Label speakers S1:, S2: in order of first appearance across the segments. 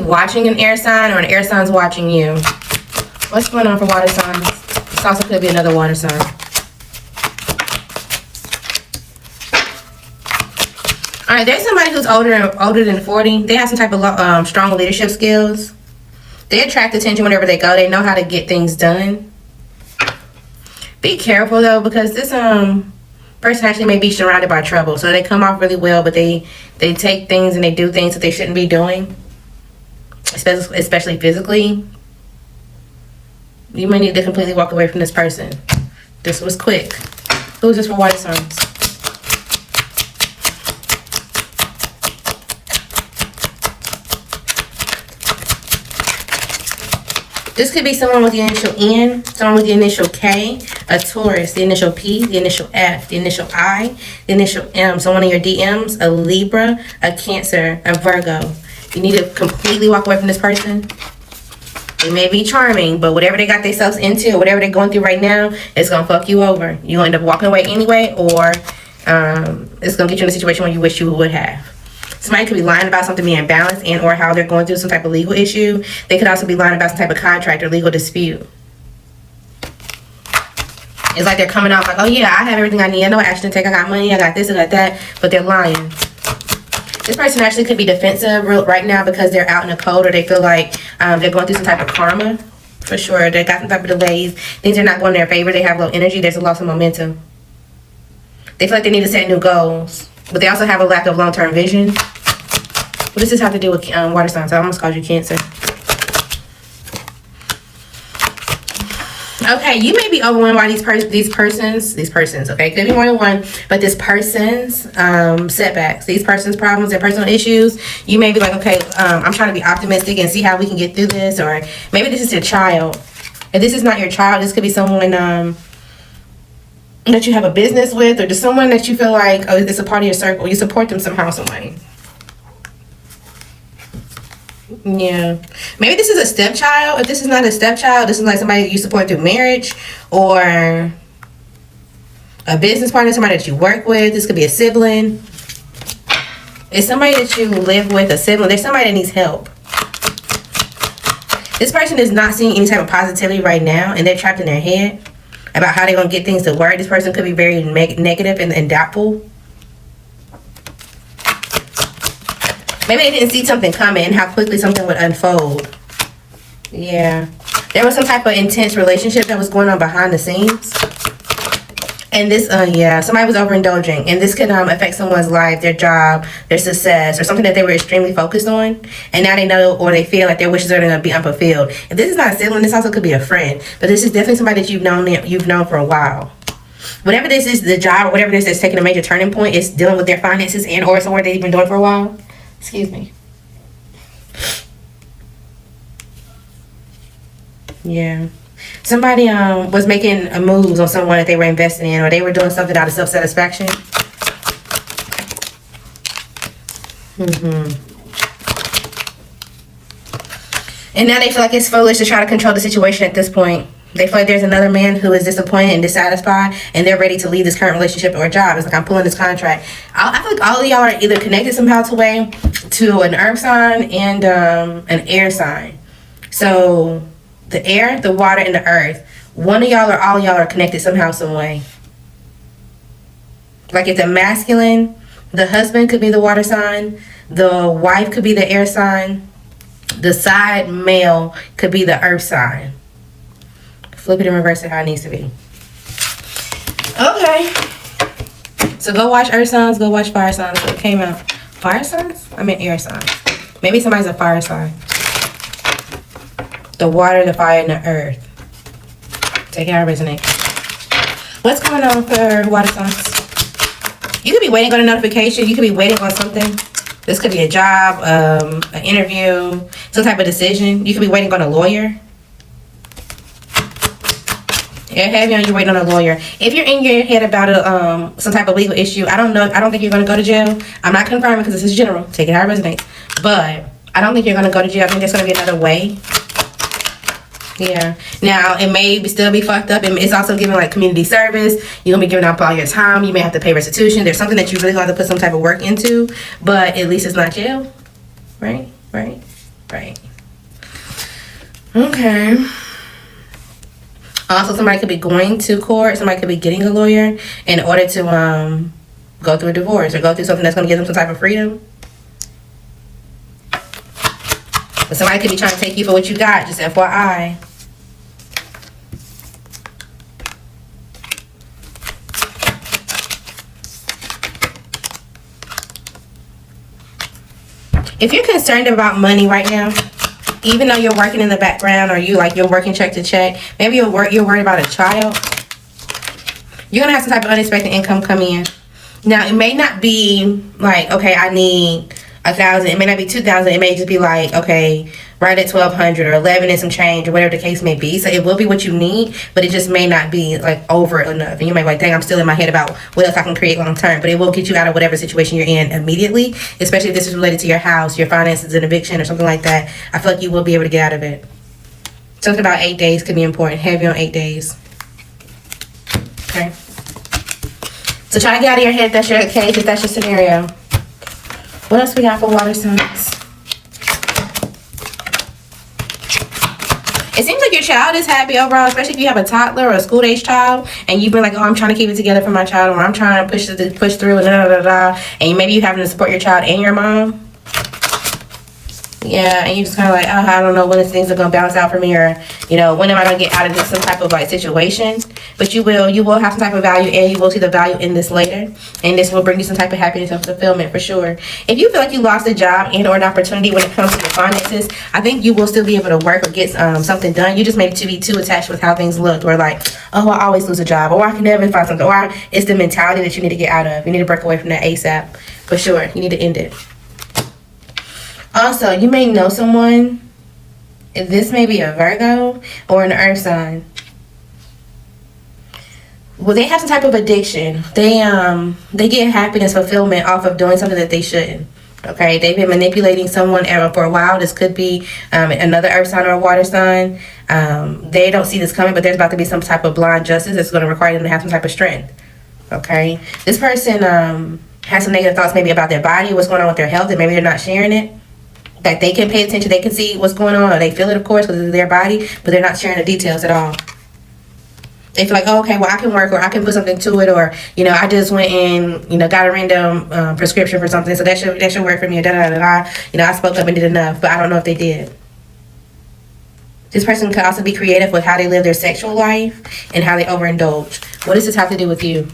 S1: watching an air sign or an air sign's watching you. What's going on for water signs? This also could be another water sign. All right, there's somebody who's older than 40. They have some type of strong leadership skills. They attract attention whenever they go. They know how to get things done. Be careful though, because this person actually may be surrounded by trouble. So they come off really well, but they take things and they do things that they shouldn't be doing, especially physically. You may need to completely walk away from this person. This was quick. Who is this for water signs? This could be someone with the initial N, someone with the initial K, a Taurus, the initial P, the initial F, the initial I, the initial M, someone in your DMs, a Libra, a Cancer, a Virgo. You need to completely walk away from this person. They may be charming, but whatever they got themselves into, whatever they're going through right now, it's going to fuck you over. You're going to end up walking away anyway, or it's going to get you in a situation where you wish you would have. Somebody could be lying about something being balanced and or how they're going through some type of legal issue. They could also be lying about some type of contract or legal dispute. It's like they're coming off like, oh yeah, I have everything I need. I know what action to take. I got money. I got this. I got that. But they're lying. This person actually could be defensive right now because they're out in the cold, or they feel like they're going through some type of karma. For sure. They got some type of delays. Things are not going in their favor. They have low energy. There's a loss of momentum. They feel like they need to set new goals. But they also have a lack of long-term vision. What does this have to do with water signs? I almost called you Cancer. Okay, you may be overwhelmed by these persons, okay? Could be more than one, but this person's setbacks, these person's problems, their personal issues. You may be like, okay, I'm trying to be optimistic and see how we can get through this. Or maybe this is your child. If this is not your child, this could be someone that you have a business with, or just someone that you feel like, oh, it's a part of your circle. You support them somehow, some way. Yeah. Maybe this is a stepchild. If this is not a stepchild, this is like somebody you support through marriage, or a business partner, somebody that you work with. This could be a sibling. It's somebody that you live with, a sibling. There's somebody that needs help. This person is not seeing any type of positivity right now, and they're trapped in their head about how they're going to get things to work. This person could be very negative and doubtful. Maybe they didn't see something coming and how quickly something would unfold. Yeah. There was some type of intense relationship that was going on behind the scenes. And this, yeah, somebody was overindulging. And this could affect someone's life, their job, their success, or something that they were extremely focused on. And now they know, or they feel like their wishes are going to be unfulfilled. If this is not a sibling, this also could be a friend. But this is definitely somebody that you've known for a while. Whatever this is, the job, or whatever this is taking a major turning point, is dealing with their finances and or somewhere they've been doing for a while. Excuse me. Yeah. Somebody was making a moves on someone that they were investing in, or they were doing something out of self-satisfaction. And now they feel like it's foolish to try to control the situation at this point. They feel like there's another man who is disappointed and dissatisfied, and they're ready to leave this current relationship or job. It's like, I'm pulling this contract. I feel like all of y'all are either connected somehow to an earth sign and an air sign. So the air, the water, and the earth. One of y'all or all of y'all are connected somehow, some way. Like if the masculine, the husband could be the water sign, the wife could be the air sign, the side male could be the earth sign. Flip it and reverse it how it needs to be. Okay. So go watch earth signs, go watch fire signs. What came out? Fire signs? I meant air signs. Maybe somebody's a fire sign. The water, the fire, and the earth. Take it how it resonates. What's going on for water signs? You could be waiting on a notification. You could be waiting on something. This could be a job, an interview, some type of decision. You could be waiting on a lawyer. You're heavy on, you're waiting on a lawyer. If you're in your head about some type of legal issue, I don't know. I don't think you're going to go to jail. I'm not confirming because this is general. Take it how it resonates. But I don't think you're going to go to jail. I think there's going to be another way. Yeah. Now, it may still be fucked up. And it's also giving like community service. You're going to be giving up all your time. You may have to pay restitution. There's something that you really have to put some type of work into. But at least it's not jail. Right? Right? Right. Okay. Also, somebody could be going to court. Somebody could be getting a lawyer in order to go through a divorce or go through something that's going to give them some type of freedom. But somebody could be trying to take you for what you got, just FYI. If you're concerned about money right now, even though you're working in the background or you're working check to check, maybe you're worried about a child, you're gonna have some type of unexpected income come in. Now, it may not be like, okay, I need 1,000. It may not be 2,000. It may just be like, okay, right at 1,200 or 11 and some change or whatever the case may be. So it will be what you need, but it just may not be like over enough. And you may be like, dang, I'm still in my head about what else I can create long term. But it will get you out of whatever situation you're in immediately, especially if this is related to your house, your finances, an eviction or something like that. I feel like you will be able to get out of it. Something about 8 days could be important. Heavy on 8 days. Okay. So try to get out of your head if that's your case, if that's your scenario. What else we got for water signs? It seems like your child is happy overall, especially if you have a toddler or a school-age child, and you've been like, oh, I'm trying to keep it together for my child, or I'm trying to push through, and and maybe you're having to support your child and your mom. Yeah, and you just kind of like, oh, I don't know when things are going to balance out for me, or, you know, when am I going to get out of this some type of like situation. But you will have some type of value, and you will see the value in this later, and this will bring you some type of happiness and fulfillment for sure. If you feel like you lost a job and or an opportunity when it comes to your finances, I think you will still be able to work or get something done. You just may be too attached with how things look, or like, oh, I always lose a job, or I can never find something, or it's the mentality that you need to get out of. You need to break away from that ASAP for sure. You need to end it. Also, you may know someone, this may be a Virgo or an earth sign. Well, they have some type of addiction. They get happiness, fulfillment off of doing something that they shouldn't. Okay, they've been manipulating someone for a while. This could be another earth sign or a water sign. They don't see this coming, but there's about to be some type of blind justice that's going to require them to have some type of strength. Okay, this person has some negative thoughts maybe about their body, what's going on with their health, and maybe they're not sharing it. That they can pay attention, they can see what's going on, or they feel it, of course, because it's their body, but they're not sharing the details at all. They feel like, oh, okay, well, I can work, or I can put something to it, or, you know, I just went and, you know, got a random prescription for something, so that should work for me, or da-da-da-da. You know, I spoke up and did enough, but I don't know if they did. This person could also be creative with how they live their sexual life and how they overindulge. What does this have to do with you?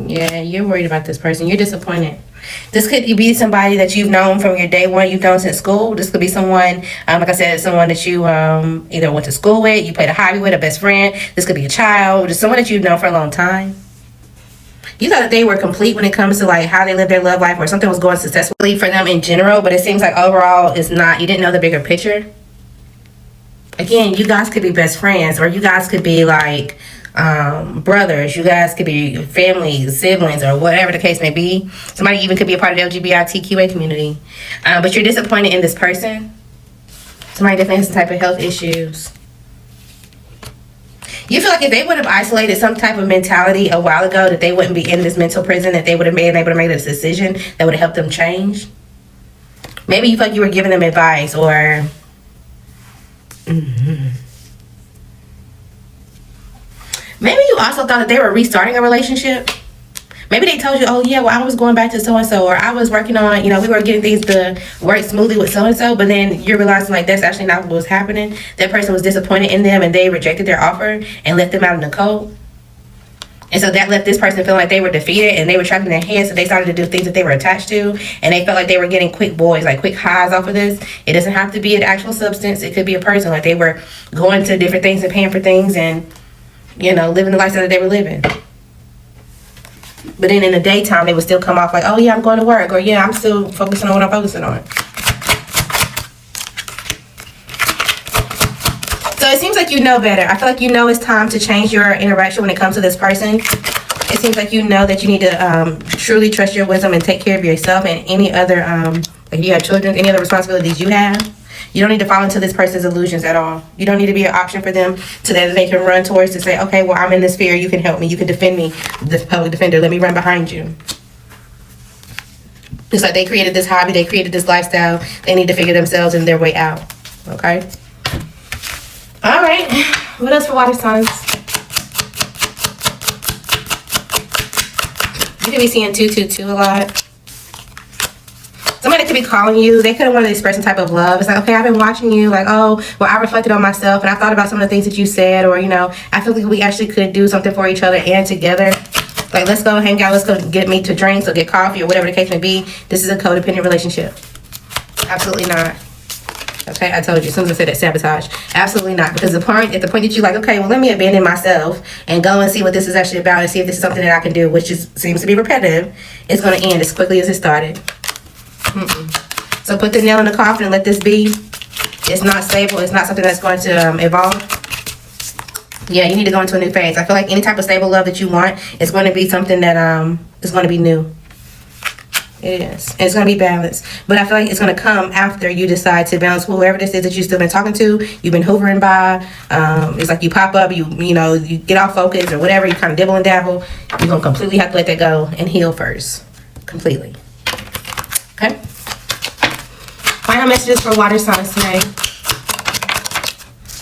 S1: Yeah, you're worried about this person. You're disappointed. This could be somebody that you've known from your day one. You've known since school. This could be someone, like I said, someone that you either went to school with, you played a hobby with, a best friend. This could be a child, just someone that you've known for a long time. You thought that they were complete when it comes to like how they live their love life, or something was going successfully for them in general, but it seems like overall it's not. You didn't know the bigger picture. Again, you guys could be best friends, or you guys could be like brothers, you guys could be family, siblings, or whatever the case may be. Somebody even could be a part of the LGBTQA community, but you're disappointed in this person. Somebody definitely has some type of health issues. You feel like if they would have isolated some type of mentality a while ago, that they wouldn't be in this mental prison, that they would have been able to make this decision that would have helped them change. Maybe you felt like you were giving them advice, or maybe you also thought that they were restarting a relationship. Maybe they told you, oh yeah, well, I was going back to so-and-so, or I was working on, you know, we were getting things to work smoothly with so-and-so, but then you're realizing like that's actually not what was happening. That person was disappointed in them and they rejected their offer and left them out in the cold. And so that left this person feeling like they were defeated and they were trapped in their head, so they started to do things that they were attached to, and they felt like they were getting quick boys, like quick highs off of this. It doesn't have to be an actual substance. It could be a person, like they were going to different things and paying for things and, you know, living the lifestyle that they were living. But then in the daytime, they would still come off like, oh yeah, I'm going to work, or yeah, I'm still focusing on what I'm focusing on. So it seems like you know better. I feel like you know it's time to change your interaction when it comes to this person. It seems like you know that you need to truly trust your wisdom and take care of yourself and any other, if you have children, any other responsibilities you have. You don't need to fall into this person's illusions at all. You don't need to be an option for them so that they can run towards to say, okay, well, I'm in this fear. You can help me. You can defend me, the public defender. Let me run behind you. It's like they created this hobby. They created this lifestyle. They need to figure themselves and their way out. Okay? All right. What else for water signs? You could be seeing 222 a lot. Somebody could be calling you. They could have wanted to express some type of love. It's like, okay, I've been watching you. Like, oh, well, I reflected on myself and I thought about some of the things that you said. Or, you know, I feel like we actually could do something for each other and together. Like, let's go hang out. Let's go get me to drinks or get coffee or whatever the case may be. This is a codependent relationship. Absolutely not. Okay, I told you as soon as I said that, sabotage. Absolutely not. Because at the point that you're like, okay, well, let me abandon myself and go and see what this is actually about and see if this is something that I can do, which seems to be repetitive, it's going to end as quickly as it started. So put the nail in the coffin and let this be. It's not stable. It's not something that's going to evolve. Yeah, you need to go into a new phase. I feel like any type of stable love that you want is going to be something that is going to be new. It is. And it's going to be balanced. But I feel like it's going to come after you decide to balance whoever this is that you've still been talking to, you've been hovering by. It's like you pop up, you know, you get off focus or whatever, you kind of dibble and dabble. You're going to completely have to let that go and heal first. Completely. Okay? Final messages for water signs today.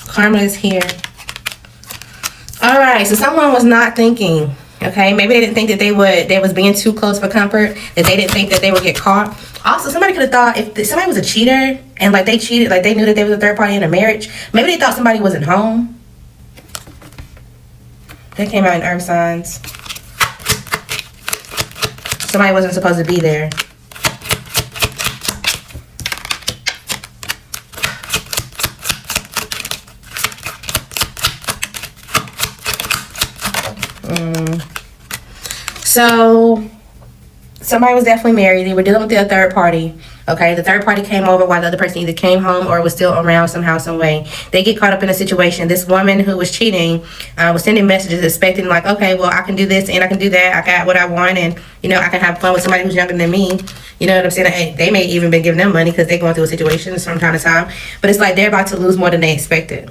S1: Karma is here. Alright, so someone was not thinking. Okay, maybe they didn't think that they was being too close for comfort, that they didn't think that they would get caught. Also, somebody could have thought if somebody was a cheater and like they cheated, like they knew that they was a third party in a marriage, maybe they thought somebody wasn't home. That came out in earth signs. Somebody wasn't supposed to be there. So somebody was definitely married. They were dealing with a third party. Okay, the third party came over while the other person either came home or was still around somehow, some way. They get caught up in a situation. This woman who was cheating was sending messages expecting like, okay, well, I can do this and I can do that. I got what I want, and you know, I can have fun with somebody who's younger than me. You know what I'm saying? And they may even been giving them money because they're going through a situation from time to time. But it's like they're about to lose more than they expected.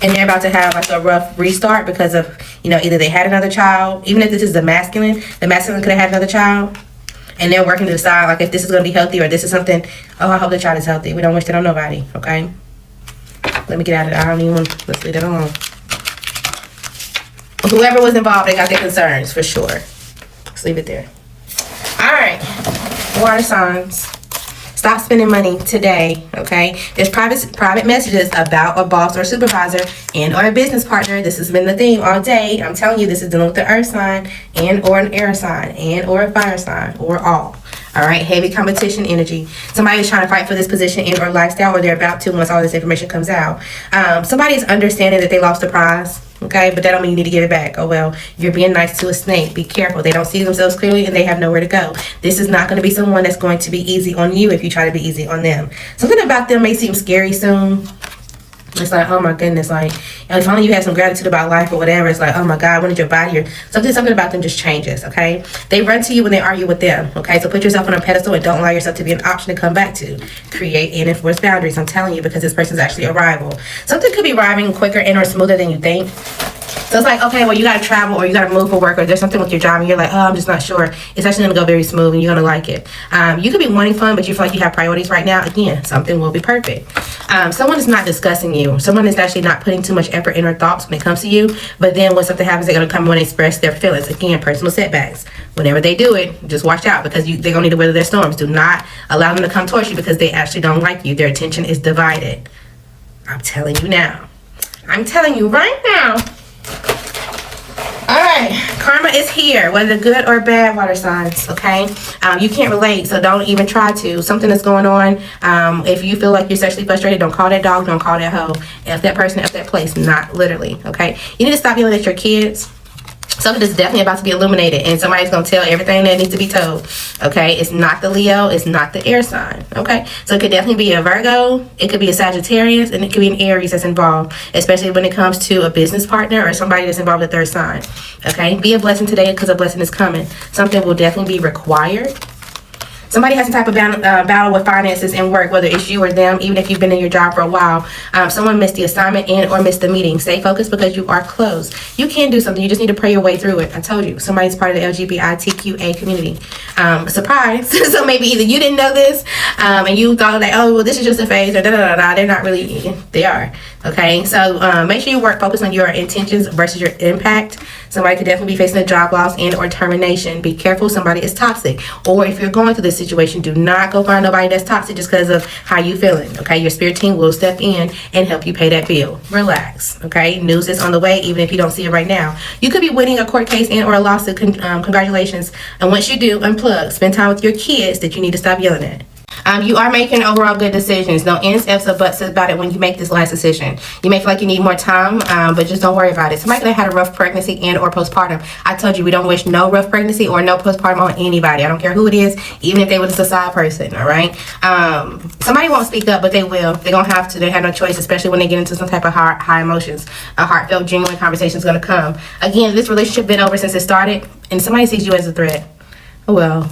S1: And they're about to have like a rough restart because of, you know, either they had another child. Even if this is the masculine could have had another child. And they're working to decide like if this is going to be healthy or this is something, oh, I hope the child is healthy. We don't wish that on nobody, okay? Let me get out of it. I don't even want, let's leave it alone. Whoever was involved, they got their concerns for sure. Let's leave it there. All right, water signs. Stop spending money today, okay? There's private messages about a boss or supervisor and or a business partner. This has been the theme all day. I'm telling you, this is dealing with the earth sign and or an air sign and or a fire sign or all. All right, heavy competition energy. Somebody is trying to fight for this position and or lifestyle, or they're about to once all this information comes out. Somebody is understanding that they lost a prize. Okay, but that don't mean you need to give it back. Oh well, you're being nice to a snake. Be careful. They don't see themselves clearly and they have nowhere to go. This is not going to be someone that's going to be easy on you if you try to be easy on them. Something about them may seem scary soon. It's like, oh my goodness, like if only you had some gratitude about life or whatever. It's like, oh my God, when did your body or something about them just changes, okay? They run to you when they argue with them, okay? So put yourself on a pedestal and don't allow yourself to be an option to come back to. Create and enforce boundaries, I'm telling you, because this person's actually a rival. Something could be arriving quicker and or smoother than you think. So it's like, okay, well, you got to travel or you got to move for work or there's something with your job and you're like, oh, I'm just not sure. It's actually going to go very smooth and you're going to like it. You could be wanting fun, but you feel like you have priorities right now. Again, something will be perfect. Someone is not discussing you. Someone is actually not putting too much effort in or thoughts when it comes to you. But then when something happens, they're going to come and express their feelings. Again, personal setbacks. Whenever they do it, just watch out because they're going to need to weather their storms. Do not allow them to come towards you because they actually don't like you. Their attention is divided. I'm telling you now. I'm telling you right now. Alright, karma is here, whether good or bad, water signs, okay? You can't relate, so don't even try to. Something is going on. If you feel like you're sexually frustrated, don't call that dog, don't call that hoe. F that person, F that place, not literally, okay? You need to stop yelling at your kids. Something is definitely about to be illuminated and somebody's going to tell everything that needs to be told, okay? It's not the Leo, it's not the air sign, okay? So it could definitely be a Virgo, it could be a Sagittarius, and it could be an Aries that's involved, especially when it comes to a business partner or somebody that's involved with third sign, okay? Be a blessing today because a blessing is coming. Something will definitely be required. Somebody has some type of battle with finances and work, whether it's you or them, even if you've been in your job for a while. Someone missed the assignment and or missed the meeting. Stay focused because you are close. You can do something. You just need to pray your way through it. I told you. Somebody's part of the LGBTQA community. Surprise. So maybe either you didn't know this and you thought like, oh, well, this is just a phase or da-da-da-da. They're not really. They are. Okay, so make sure you focus on your intentions versus your impact. Somebody could definitely be facing a job loss and or termination. Be careful, somebody is toxic. Or if you're going through this situation, do not go find nobody that's toxic just because of how you feeling. Okay, your spirit team will step in and help you pay that bill. Relax. Okay, news is on the way, even if you don't see it right now. You could be winning a court case and or a lawsuit. Congratulations. And once you do, unplug. Spend time with your kids that you need to stop yelling at. You are making overall good decisions. No ends, ifs, or buts about it when you make this last decision. You may feel like you need more time, but just don't worry about it. Somebody that had a rough pregnancy and or postpartum. I told you we don't wish no rough pregnancy or no postpartum on anybody. I don't care who it is, even if they was a side person, all right? Somebody won't speak up, but they will. They're going to have to. They have no choice, especially when they get into some type of high emotions. A heartfelt, genuine conversation is going to come. Again, this relationship been over since it started, and somebody sees you as a threat. Oh, well.